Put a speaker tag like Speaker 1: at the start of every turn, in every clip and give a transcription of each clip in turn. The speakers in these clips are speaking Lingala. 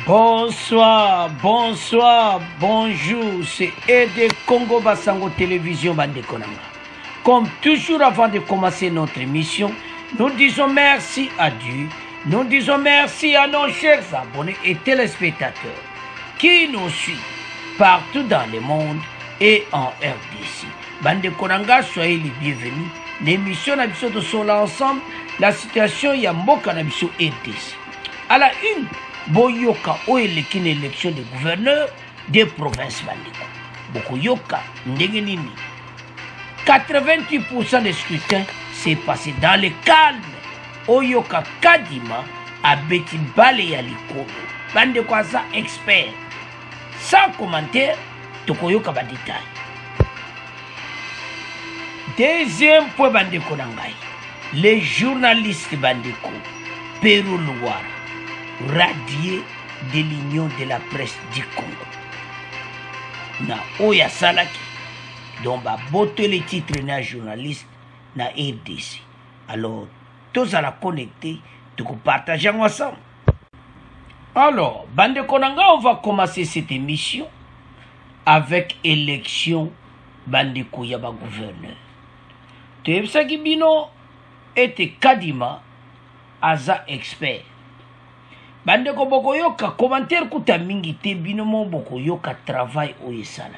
Speaker 1: Bonsoir, bonsoir, bonjour, c'est Aide Congo Basango Télévision Bandekonanga. Comme toujours avant de commencer notre émission, nous disons merci à Dieu, nous disons merci à nos chers abonnés et téléspectateurs qui nous suivent partout dans le monde et en RDC. Bandekonanga, soyez les bienvenus. L'émission Nabiso de Sola ensemble, la situation Yamboka Nabiso RDC. À la une, Boyoka ou une élection de gouverneur des provinces Bandeko. Bokoyoka, Ndegenini. 88% des scrutins s'est passé dans le calme. Oyoka Kadima a Beti Baleyaliko. Bandeko Asa expert. Sans commentaire, Tokoyoka ba détail. Deuxième point Bandeko Nangai. Les journalistes Bandeko, Pérou Loire, radié de l'Union de la presse du Congo. Na Oya Salaki, dont va botter les titres na journaliste na RDC. Alors, tous à la connecter, nous partageons ensemble. Alors, Bande Konanga, on va commencer cette émission avec élection Bande Koyaba gouverneur. Tebsaki Bino était Kadima Aza expert. Bandeko bokoyoka commentaire kuta mingi te binomo bokoyoka travail oye salami.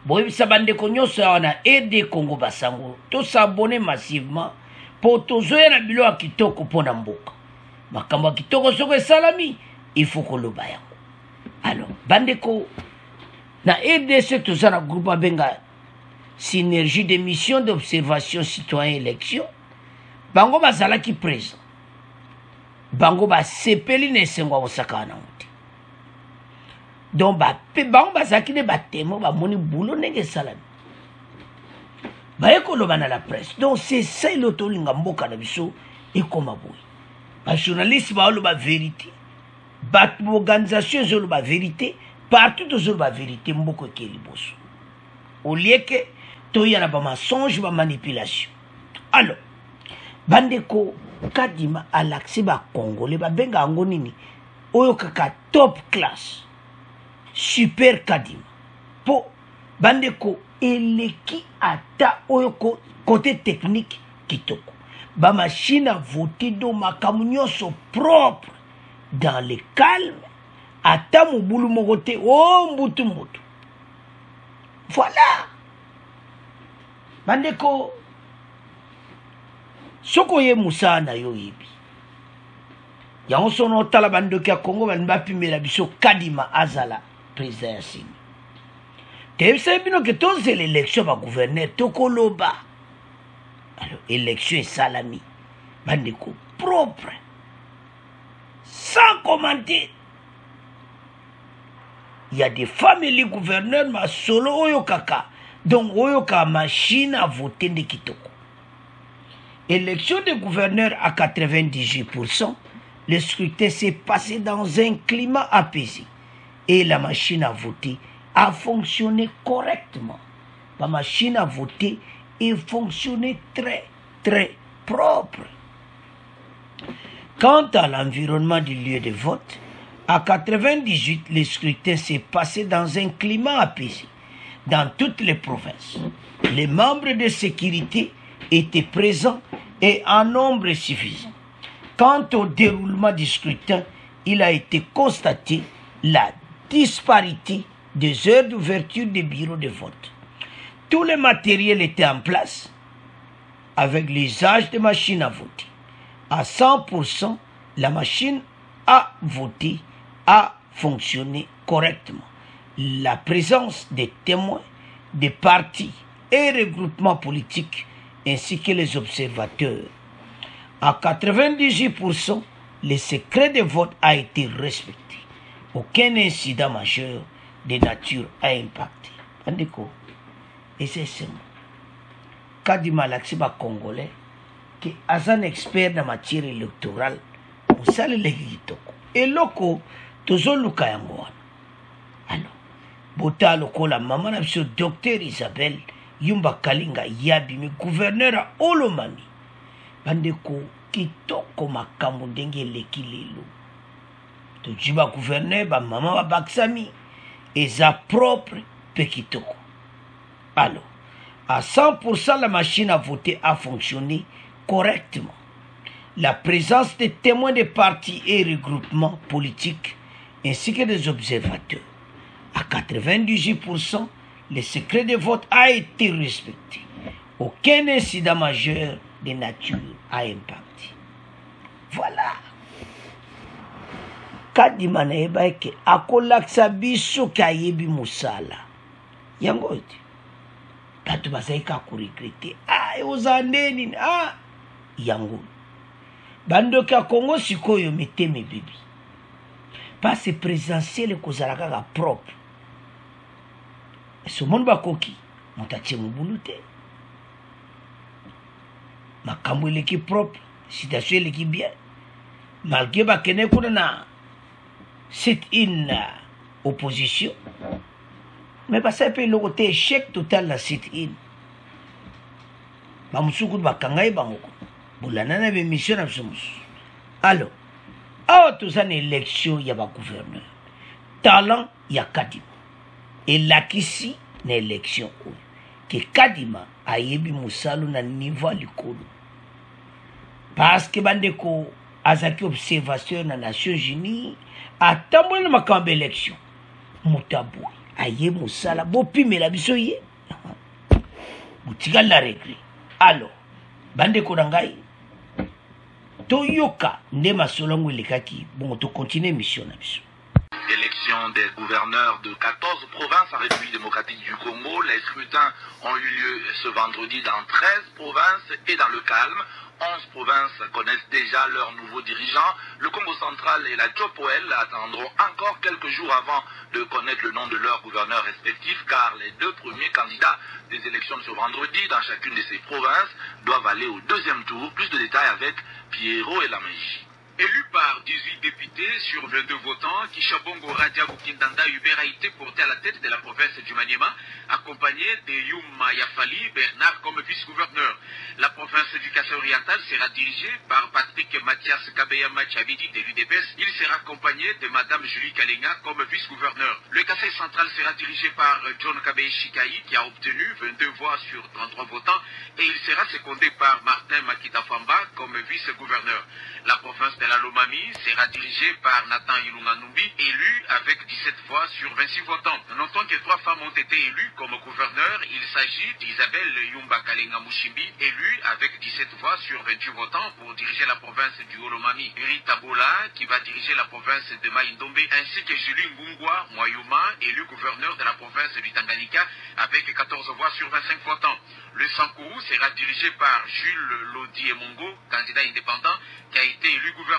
Speaker 1: Boyebisa bandeko nyoso wana aide Congo Basango to s'abonner massivement pour tozoya na bilo ya kitoko pona mboka. Makambo ya kitoko soko salami il faut que loba yango. Alors bandeko na RDC toza na groupe abenga synergie de mission d'observation citoyen élection. Bango bazalaki présent. Bango ba sepeli ne sengwa bosaka na muti. Donc bango bazaki ne batemo ba moni boulot nenge salami. Ba ekolo bana la presse. Donc c'est ça l'autolinga mboka na biso ekoma boy. Ba journaliste ba lo ba vérité. Ba organisation zo lo ba vérité, partout zo lo ba vérité mboko ke liboso. Au lieu que to yana ba mensonge ba manipulation. Alors bandeko Kadima à l'accès ba congolais ba benga ango nini oyo kaka top class super Kadima po bandeko eleki ata oyo côté technique kitoko ba machine à voter do makamu nyonso propre dans le calme ata mobulu moko te o mbutu mbutu. Voilà bandeko soko ye musa na yo yebi yango sono tala bandoki ya Congo banba pimela biso Kadima azala président ya sini tebisa bino ke toze l'élection ba gouverneur tokoloba. Alors élection salami bandeko propre sans commenter. Il y a des familles gouverneurs ma solo oyo kaka donc oyo ka machine à voter de kitoko. Élection de gouverneur à 98%, le scrutin s'est passé dans un climat apaisé et la machine à voter a fonctionné correctement. La machine à voter a fonctionné très propre. Quant à l'environnement du lieu de vote, à 98, le scrutin s'est passé dans un climat apaisé dans toutes les provinces. Les membres de sécurité étaient présents et en nombre suffisant. Quant au déroulement du scrutin, il a été constaté la disparité des heures d'ouverture des bureaux de vote. Tout le matériel était en place avec l'usage de machines à voter. À 100%, la machine à voter a fonctionné correctement. La présence des témoins, des partis et regroupements politiques ainsi que les observateurs. À 98%, le secret de vote a été respecté. Aucun incident majeur de nature a impacté. Bandeko, et c'est ça. Kadima Laxiba Congolais, qui est un expert en matière électorale, on sale le hitoko. Et loko, tozo luka yango. Alors, bota loko la maman a vu docteur Isabelle Yumba Kalinga Yabimi, gouverneur à Olomami. Bandeko kitoko makambo ndenge leki lelo. toji ba gouverneur ba maman ba baksami eza propre pekitoko. Alors à 100% la machine à voter a fonctionné correctement. La présence des témoins des partis et regroupements politiques ainsi que des observateurs. À 98%, le secret de vote a été respecté. Aucun incident majeur de nature a impacté. Voilà. Kadima na yeba ke akolakisa biso kayebi musala. Yango ete. Bato bazaika kuregrete. Ozandeni. Yango. Bandoki ya Congo sikoyo meteme bibi. Passe présidentiel kozalaka ka propre. Ce monde bakoki motatie mobulu te. Makambo eleki propre, situation eleki bien. Malgré bakene kuna na sit-in opposition. Mais ça peut le côté échec total la sit-in. Bamusuku bakangai bangoko. Bulana na mission na bisomusu. Alors, tout ça une élection il y a ba gouverneur. Talent il y a Kadima. Et lakisi na élection que Kadima ayebi musalu na niveau likolo. Parce que bandeko azaki observateur na Nations Unies atambona na makambo élection. Mutabu aye musala bopimela biso ye. Butika la regret. Alors, bandeko nangai Toyoka ndema solongo lekaki bon to continuer mission na biso.
Speaker 2: Élection des gouverneurs de 14 provinces en République démocratique du Congo. Les scrutins ont eu lieu ce vendredi dans 13 provinces et dans le calme. 11 provinces connaissent déjà leurs nouveaux dirigeants. Le Congo central et la Tchopoel attendront encore quelques jours avant de connaître le nom de leurs gouverneurs respectifs, car les deux premiers candidats des élections de ce vendredi dans chacune de ces provinces doivent aller au deuxième tour. Plus de détails avec Pierrot et Lameji.
Speaker 3: Élu par 18 députés sur 22 votants, Kishabongo Radia Bukindanda Hubert a été porté à la tête de la province du Maniema, accompagné de Yuma Yafali Bernard comme vice-gouverneur. La province du Kassai oriental sera dirigée par Patrick Mathias Kabeyama Chabidi de l'UDPS. Il sera accompagné de Madame Julie Kalenga comme vice-gouverneur. Le Kassai central sera dirigé par John Kabeye Shikaï qui a obtenu 22 voix sur 33 votants et il sera secondé par Martin Makita Famba comme vice-gouverneur. La province de la Lomami sera dirigée par Nathan Ilunganumbi, élu avec 17 voix sur 26 votants. Notons que 3 femmes ont été élues comme gouverneur. Il s'agit d'Isabelle Yumba Kalenga Mushimbi, élue avec 17 voix sur 28 votants pour diriger la province du Olomami. Rita Bola, qui va diriger la province de Maïndombe, ainsi que Julie Ngungwa Moyuma, élu gouverneur de la province du Tanganyika avec 14 voix sur 25 votants. Le Sankourou sera dirigé par Jules Lodi Emongo, candidat indépendant, qui a été élu gouverneur.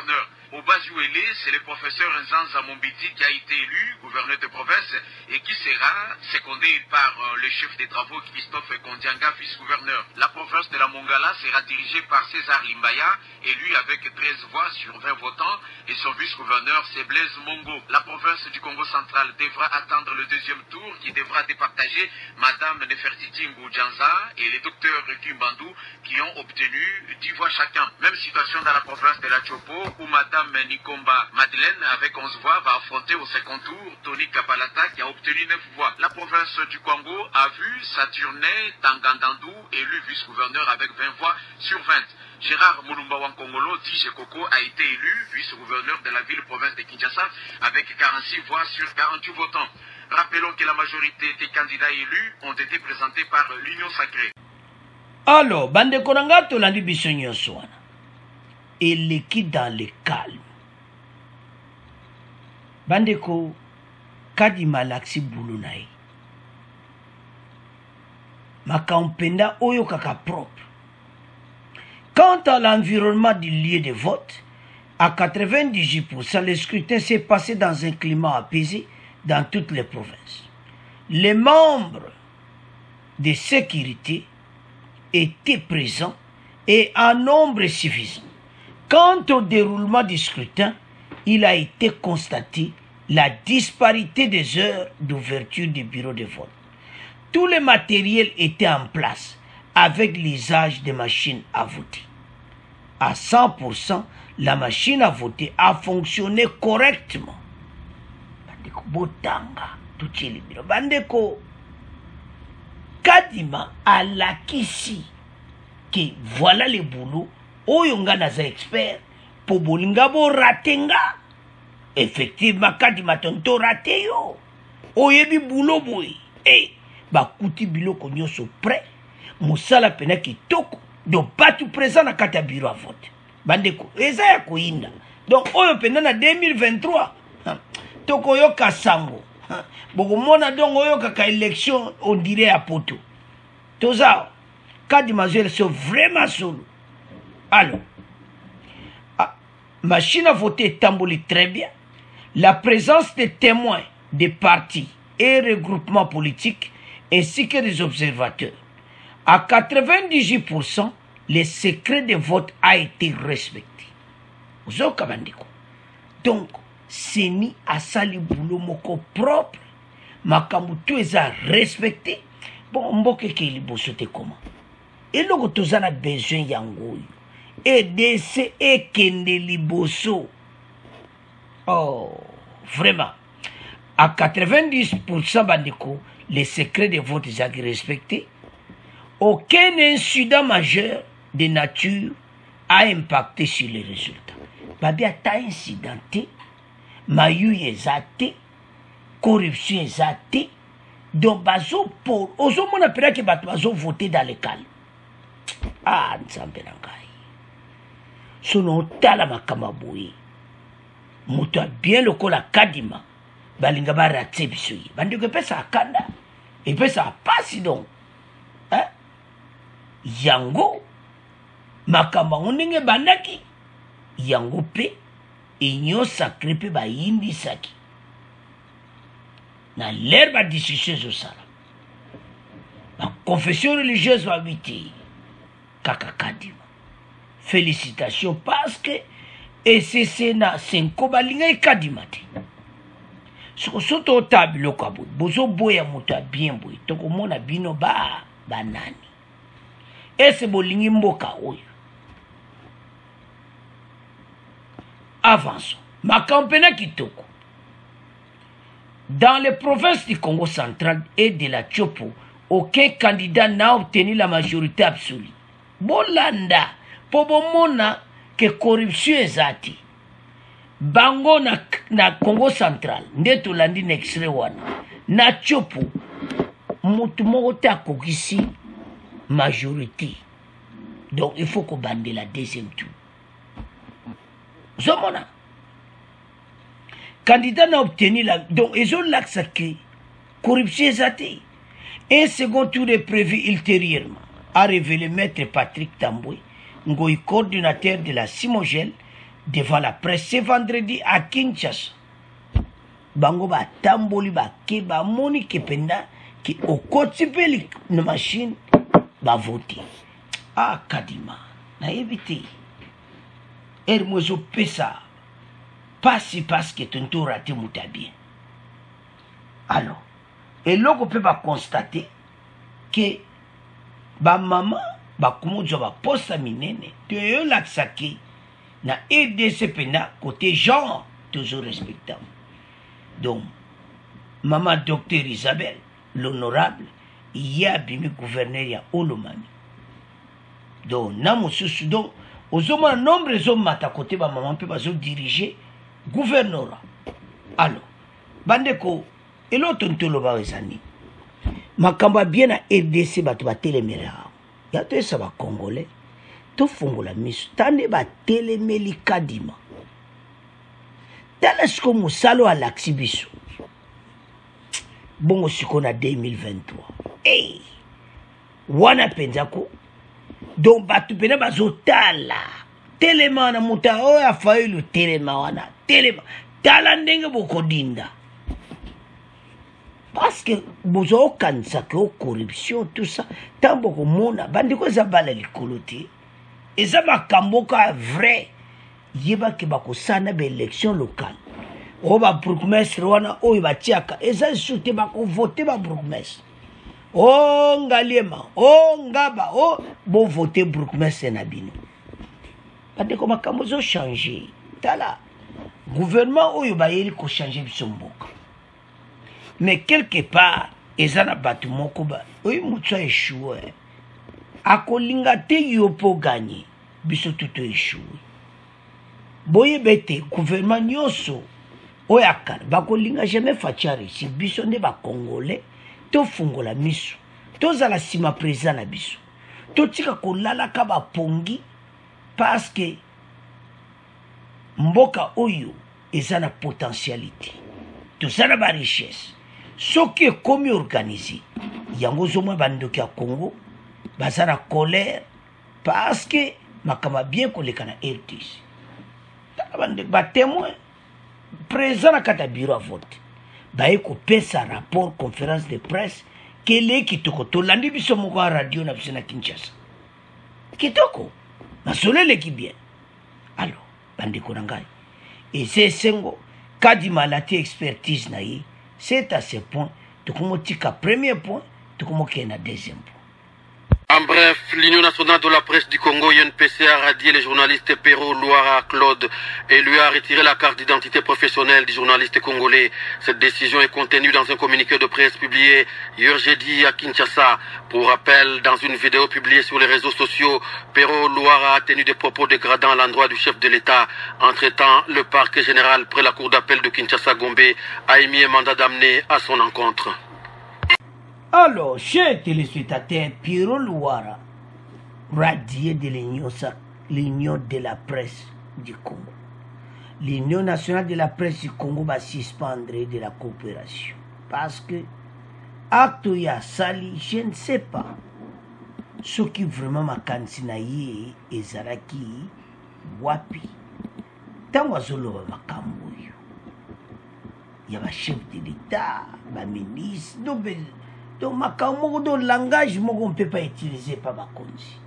Speaker 3: Au Bazuélé, c'est le professeur Nzanza Mombiti qui a été élu gouverneur de province et qui sera secondé par le chef des travaux Christophe Kondianga, vice-gouverneur. La province de la Mongala sera dirigée par César Limbaya, élu avec 13 voix sur 20 votants, et son vice-gouverneur c'est Blaise Mongo. La province du Congo central devra attendre le deuxième tour qui devra départager Madame Nefertiti Ngudjanza et le docteur Kimbandou qui ont obtenu 10 voix chacun. Même situation dans la province de la Chopo où Madame Nikomba Madeleine avec 11 voix va affronter au second tour Tony Kapalata qui a obtenu 9 voix. La province du Congo a vu Saturné Tangandandou élu vice-gouverneur avec 20 voix sur 20. Gérard Mulumba Wankongolo, dit Jekoko, a été élu vice-gouverneur de la ville-province de Kinshasa avec 46 voix sur 48 votants. Rappelons que la majorité des candidats élus ont été présentés par l'Union Sacrée.
Speaker 1: Alors, bande konanga tolandi biso nyonso wana eleki dans le calme. Bandeko Kadima laksi bulu na ye makampenda oyo kaka propre. Quant à l'environnement du lieu de vote, à 98%, le scrutin s'est passé dans un climat apaisé dans toutes les provinces. Les membres de sécurité étaient présents et en nombre suffisant. Quant au déroulement du scrutin, il a été constaté la disparité des heures d'ouverture des bureaux de vote. Tout le matériel était en place avec l'usage des machines à voter. à 100%, la machine à voter a fonctionné correctement. Bandeko botanga tuchili biro. Bandeko Kadima a lakisi que voilà le boulot. Oyonga naza expert pour bolinga bo ratenga. Effectivement Kadima tonto rate yo. Oyebi boulot boy. Eh bakuti biloko nyonso prêt. Musala pena kitoko. Donc pas tout présent na kata bureau à vote. Bandeko eza ya koinda. Donc oyo pena na 2023 toko yo kasango. Bokomona donc oyo kaka élection on dirait à poto. Toza Kadima sont vraiment solo. Alors machine à voter tamboli très bien. La présence des témoins des partis et regroupements politiques ainsi que des observateurs. À 98%, le secret de vote a été respecté. Donc, Seni a sali boulot moko propre. Makamutu eza respecté. Bon, mboke ke liboso te comment. Et loko tozana besoin yango. Et dese et kende liboso. Oh, vraiment. À 90% bandeko, les secrets de vote sont respectés. Aucun incident majeur de nature a impacté sur les résultats. Babi ata incidenté, mayu ezate, corruption ezate, donc bazo pour, ozo mona pera que bazo voter dans le calme. Ah, nzambe nangai. Sono tala makamaboui. Muto bien le kola Kadima. Balinga ba raté bisoyi. Bandi ko pesa akanda. Et pesa pasi donc. Hein? Yango makamba ndenge bandaki yango pe inyo sacré pe ba yindi saki na l'herbe discussion au sala la confession religieuse va biti kaka Kadima. Félicitations parce que et c'est na senko balinga Kadima te soto tablo kabo bozo boya muta bien boy toko mona bino ba banani. Et c'est bolingi mboka oyo. Avançons. Ma campagne kitoko. Dans les provinces du Congo central et de la Tchopo, aucun candidat n'a obtenu la majorité absolue. Bolanda, pobomona que corruption ezati. Bango na Congo central, ndeto landi n'extrait wana. Na Tchopo, mutu moko ta kokisi majorité. Donc il faut qu'on bande la deuxième tour. Zomona. Candidat n'a obtenu la... Donc ils ont l'accès corruption exatée. Un second tour est prévu ultérieurement, a révélé maître Patrick Tamboué, Ngoï coordinateur de la Simogel, devant la presse ce vendredi à Kinshasa. Bango ba tamboli ba ke ba moni ke penda ki okotipeli na machine ba voter. Ah Kadima na éviter. Hermoso pesa pas si parce que tonto raté muta bien. Alors, et là on peut pas constater que ba maman ba kumojo ba posta minene te yo laksaki na EDC pena côté genre toujours respectable. Donc, maman docteur Isabelle, l'honorable, il y a bimi gouverneur ya Olomami. Donc, namususu donc, aux hommes nombreux hommes à côté ba maman peut pas se diriger gouvernorat. Alors, bandeko, et l'autre ntolo ba wezani. Makamba bien à RDC ba to ba telemera. Ya to ça ba congolais. To fongola misu tande ba telemeli Kadima. Tala siko musalo à l'axibiso. Bongo siko na 2023. Hey! Wana penzako. Donc batu pena bazotala. Telema na muta o ya failu telema wana. Telema. Tala ndenge bokodinda. Parce que bozo kanisa ko corruption tout ça. Tambo ko mona bandiko za bala likolote. Eza makamboka vrai. Yeba ke bakosana be élection locale. O ba bourgmestre wana o ba tiaka eza soute bako voter ba bourgmestre. O ngaliema, o ngaba, o bon voter bourgmestre na bino. bandeko makambo ezochanger tala gouvernement oyo bayeli kochange biso mboka mais quelque part eza na bato moko oyo motu aeshue akolinga te yo mpo ganye biso tuto eshue boyeba ete gouvernement nyonso oyo akala bakolinga jamais faci aresi biso nde bakongolais tofungola miso tozala nsima président na biso totika kolalaka bapongi parce que mboka oyo eza na potentialité toza na barichesse soki ekomi organisé yango ozomwa bandoki ya congo baza na colère parce que makambo bien koleka na RDC batémoin présent na kati ya bureau ya vote baye kopesa rapport conférence de presse kele kitoko tolandi biso moko ya radio na biso na Kinshasa kitoko masolo eleki bien alors bandeko na ngai ese esengo kadima lati expertise na ye c'est à ce point tokomotika premier point tokomokende na deuxième point.
Speaker 4: En bref, l'Union nationale de la presse du Congo, UNPC, a radié le journaliste Pero Luara Claude et lui a retiré la carte d'identité professionnelle du journaliste congolais. Cette décision est contenue dans un communiqué de presse publié hier jeudi à Kinshasa. Pour rappel, dans une vidéo publiée sur les réseaux sociaux, Pero Luara a tenu des propos dégradants à l'endroit du chef de l'État. Entre-temps, le parquet général près la cour d'appel de Kinshasa-Gombe a émis un mandat d'amener à son encontre.
Speaker 1: Alors, chers téléspectateurs, Pero Luara, radié de l'Union de la presse du Congo. L'Union nationale de la presse du Congo va suspendre de la coopération. Parce que, acte ya sali, je ne sais pas. Ce qui vraiment m'a kansinaye et zaraki wapi. Tant wazolo makambo yo. Il y a un chef de l'État, un ministre, donc makambo do langage moko on peut pas utiliser par bakonzi.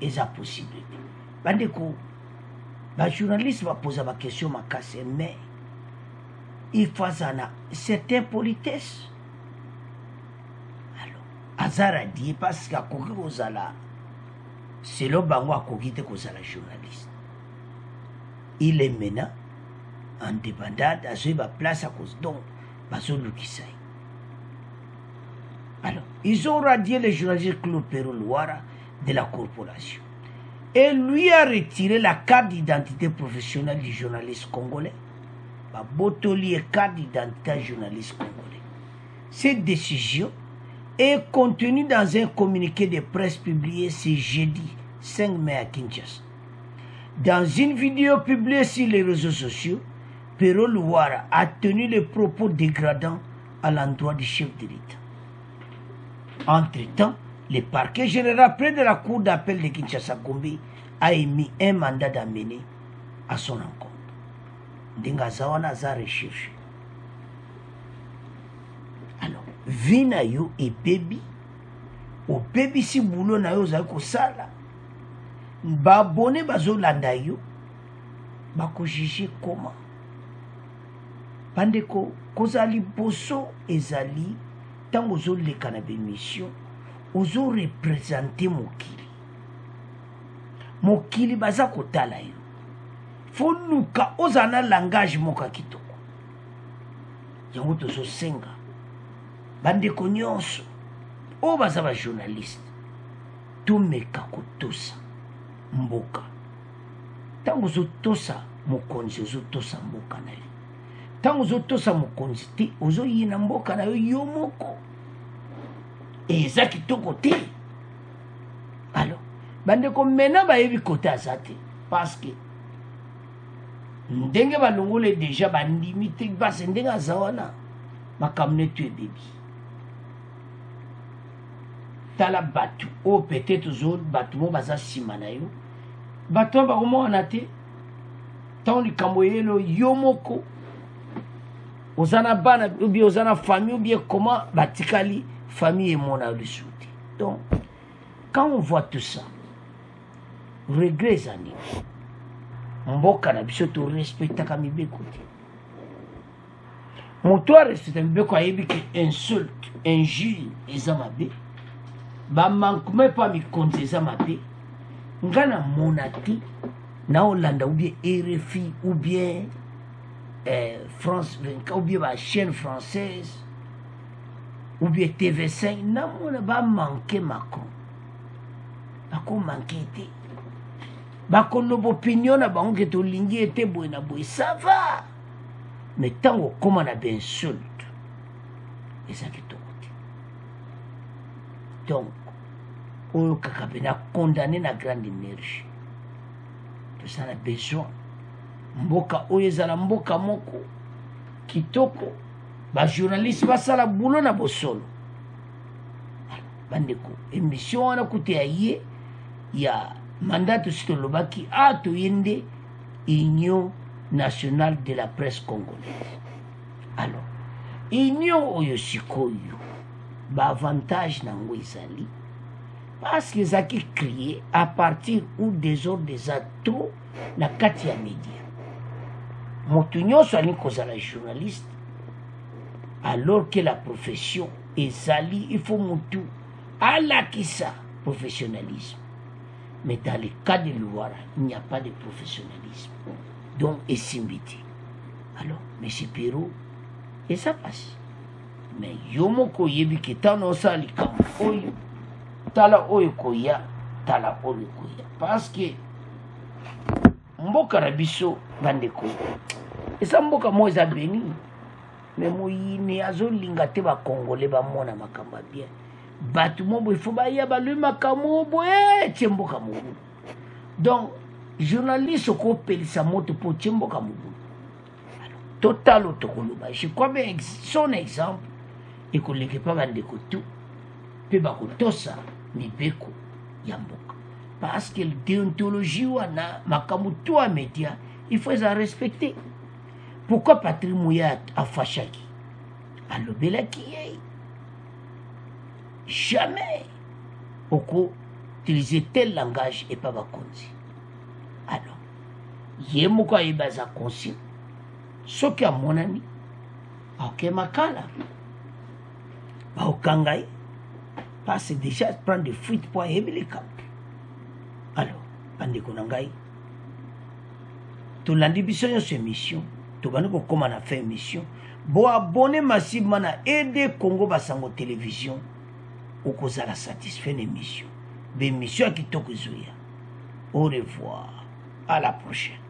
Speaker 1: Et ça possibilité. Bandeko, ba journaliste va poser ma question ma casse mais il faut ça certaines politesses. Alors, azara dit parce qu'à koki kozala c'est le bango à koki te kozala journaliste. Il est maintenant indépendant à ce place à cause donc bazo lukisai. Alors, ils ont radié le journaliste Claude Pero Luara de la corporation. Et lui a retiré la carte d'identité professionnelle du journaliste congolais. Botoli et carte d'identité journaliste congolais. Cette décision est contenue dans un communiqué de presse publié ce jeudi 5 mai à Kinshasa. Dans une vidéo publiée sur les réseaux sociaux, Pero Luara a tenu les propos dégradants à l'endroit du chef de l'État. Entre-temps, le parquet général près de la cour d'appel de Kinshasa-Gombe a émis un mandat d'amener à son encontre. Dengazawana a recherché. Alors, vina yo et baby, au baby si boulot na yo zako sala, ba abonné bazo landa yo, ba ko juger comment. Bandeko, kozali boso ezali, tant aux autres les cannabis mission, aux autres représenter Mokili. Mokili baza kotala yo. Faut luka ozana langage moka kitoko. Yango tozo senga. Bande konyonso. O baza ba journaliste. Tumeka kotosa. Mboka. Tango zo tosa mokonzi zo tosa mboka na yo. Tango zo tosa mokonzi te ozo yina mboka na yo yo moko. Et ça qui toko te. Alors, bande ko mena ba yebi kota azate parce que ndenge balongole déjà ba limité base ndenge azawana makamne tu baby. Tala batu o peut-être zone batu mo baza simana yo. Batu ba komo anate. Tant li kamboyelo yomoko. Ozana bana ou bien ozana famille ou bien comment batikali famille et mon le soutien. Donc, quand on voit tout ça, regret zani. Mboka na biso to respecta kamibe kote. Mon toi respecta mibe ko ayebi ke insulte, injure ezamabe. Ba manquement pas mi konze ezamabe. Ngana monati na Hollande ou bien RFI ou bien France 24 ou bien la chaîne française ou bien TV5 namona ba manquer Macron bako manquer te bako lobo opinion na bango ke to lingi ete boy na boy ça va mais tango koma na insulte ezaki to côté donc oyo kaka bena condamné na grande énergie ça a besoin mboka oyo ezala mboka moko kitoko ba journaliste basala boulot na bosolo bandeko émission wana kuti aye ya mandat sitolobaki toyende Union nationale de la presse congolaise. Alors union oyo sikoyo ba avantage nango ezali parce que ça qui créé à partir ou des ordres des atouts na kati ya média moto nyonso ali kozala journaliste alors que la profession ezali il faut motu alakisa professionnalisme mais dans le cas de Luara il n'y a pas de professionnalisme donc esimbiti alors monsieur Perrault et ça passe mais yomoko yebi ketano sali kam oyo tala oyo koya tala oyo koya parce que mboka na biso bandeko eza mboka mo eza beni mais moyini azolinga te bakongole bamona makambo bien batu mobo ifo baya balui makambo boye tie mboka mobulu donc journaliste okopelisa moto po tie mboka mobulu total otokoloba je crois bien son exemple ekoleke pa bandeko tu mpe bakotosa mibeko ya mboka parce que déontologie wana makambo tu a média il faut les respecter. Pourquoi Patrick Mouya a fâchaki alobelaki ye jamais oko utiliser tel langage et pas bakonzi alors ye moko ayebaza conscient soki amonani aoke makala baokanga ye parce déjà prendre des fuites pour ayebeli kamp alors bandeko na ngai tolandi biso nyonso émission tobandi kokóma na fin émission bo abonné massivement na Aide Congo Basango télévision okozala satisfait na émission bémission ya kitoko ezoya au revoir à la prochaine.